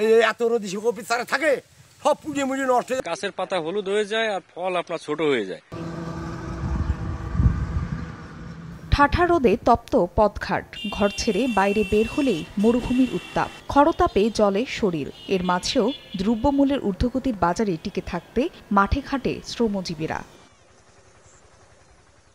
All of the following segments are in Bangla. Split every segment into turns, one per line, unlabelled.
এই এত রোদি কপি চারা থাকে সব পুড়িয়ে মুড়িয়ে নষ্ট হয়ে যায়।
গাছের পাতা হলুদ হয়ে যায় আর ফল আপনার ছোট হয়ে যায়।
ঠাঠা রোদে তপ্ত পথঘাট, ঘর ছেড়ে বাইরে বের হলেই মরুভূমির উত্তাপ, খরতাপে জলে শরীর। এর মাঝেও দ্রব্যমূল্যের ঊর্ধ্বগতির বাজারে টিকে থাকতে মাঠে ঘাটে শ্রমজীবীরা।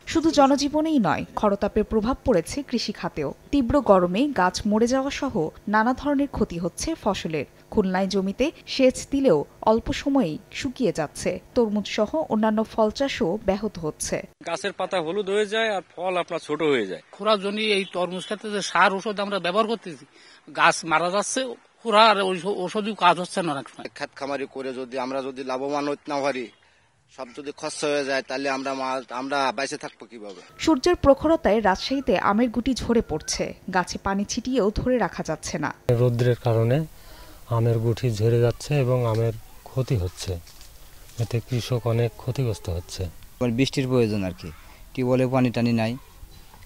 শুধু জনজীবনেই নয়, খরতাপের প্রভাব পড়েছে কৃষি খাতেও। তীব্র গরমে গাছ মরে যাওয়া সহ নানা ধরনের ক্ষতি হচ্ছে ফসলের। খুলনায় জমিতে সেচ দিলেও অল্প সময়েই শুকিয়ে যাচ্ছে। তরমুজ সহ অন্যান্য ফল চাষও ব্যাহত হচ্ছে।
গাছের পাতা হলুদ হয়ে যায় আর ফল আপনার ছোট হয়ে যায়।
খোরার জন্য এই তরমুজ ক্ষেত্রে যে সার ওষুধ আমরা ব্যবহার করতেছি, গাছ মারা যাচ্ছে, খোরা আর ওষুধও কাজ হচ্ছে না। অনেক সময়
খেত খামারি করে আমরা যদি লাভবান হতে না পারি, সব যদি খরচ হয়ে যায়, তাহলে আমরা বাইসে থাকবো কিভাবে?
সূর্যের প্রখরতায় রাজশাহীতে আমের গুটি ঝরে পড়ছে, গাছে পানি ছিটিয়েও ধরে রাখা যাচ্ছে না।
রৌদ্রের কারণে আমের গুটি ঝরে যাচ্ছে এবং আমের ক্ষতি হচ্ছে, এতে কৃষক অনেক ক্ষতিগ্রস্ত হচ্ছে।
বৃষ্টির প্রয়োজন আর কি, টিউবওয়েলে পানি টানি নাই,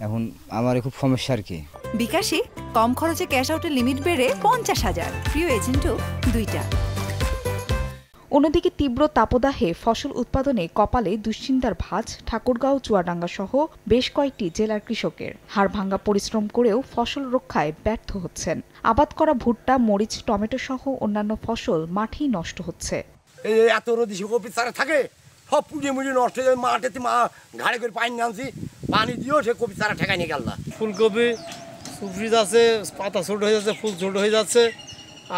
এখন আমার খুব সমস্যা আর কি।
বিকাশে কম খরচে ক্যাশ আউটের লিমিট বেড়ে 50,000, প্রিয় এজেন্টও 2টা।
অন্যদিকে তীব্র তাপদাহে ফসল উৎপাদনে কপালে দুশ্চিন্তার ভাঁজ ঠাকুরগাঁও, চুয়াডাঙ্গা সহ বেশ কয়েকটি জেলার কৃষকের। হাড়ভাঙ্গা পরিশ্রম করেও ফসল রক্ষায় ব্যর্থ হচ্ছেন। আবাদ করা ভুট্টা, মরিচ, টমেটো সহ অন্যান্য ফসল মাঠেই নষ্ট হচ্ছে।
এই এত রোদি কপি চারা থাকে সব পুড়িয়ে মুড়িয়ে নষ্ট হয়ে যায়। মাঠে ঘাড়ে করে পানি আনছি, পানি দিয়েও সে কপি চারা ঠেকাই নিয়ে গেল না।
ফুলকপি সুফরি যাচ্ছে, পাতা ছোট হয়ে যাচ্ছে, ফুল ছোট হয়ে যাচ্ছে,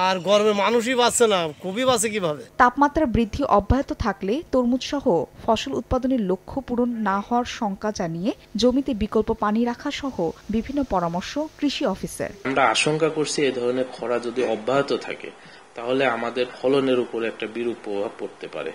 আর গরমে মানুষই বাঁচছে না, কপি বাঁচে কিভাবে?
তাপমাত্রা বৃদ্ধি অব্যাহত থাকলে তরমুজ সহ ফসল উৎপাদনের লক্ষ্য পূরণ না হওয়ার শঙ্কা জানিয়ে জমিতে বিকল্প পানি রাখা সহ বিভিন্ন পরামর্শ কৃষি অফিসের।
আমরা আশঙ্কা করছি এই ধরনের খরা যদি অব্যাহত থাকে তাহলে আমাদের ফলনের উপরে একটা বিরূপ প্রভাব পড়তে পারে।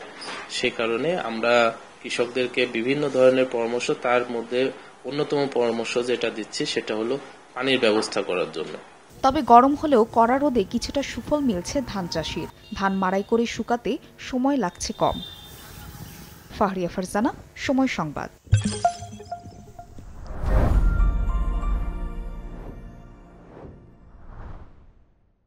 সে কারণে আমরা কৃষকদেরকে বিভিন্ন ধরনের পরামর্শ, তার মধ্যে অন্যতম পরামর্শ যেটা দিচ্ছি সেটা হলো পানির ব্যবস্থা করার জন্য।
তবে গরম হলেও কড়া রোদে কিছুটা সুফল মিলছে ধান চাষির। ধান মাড়াই করে শুকাতে সময় লাগছে কম। ফাহরিয়া ফারজানা, সময় সংবাদ।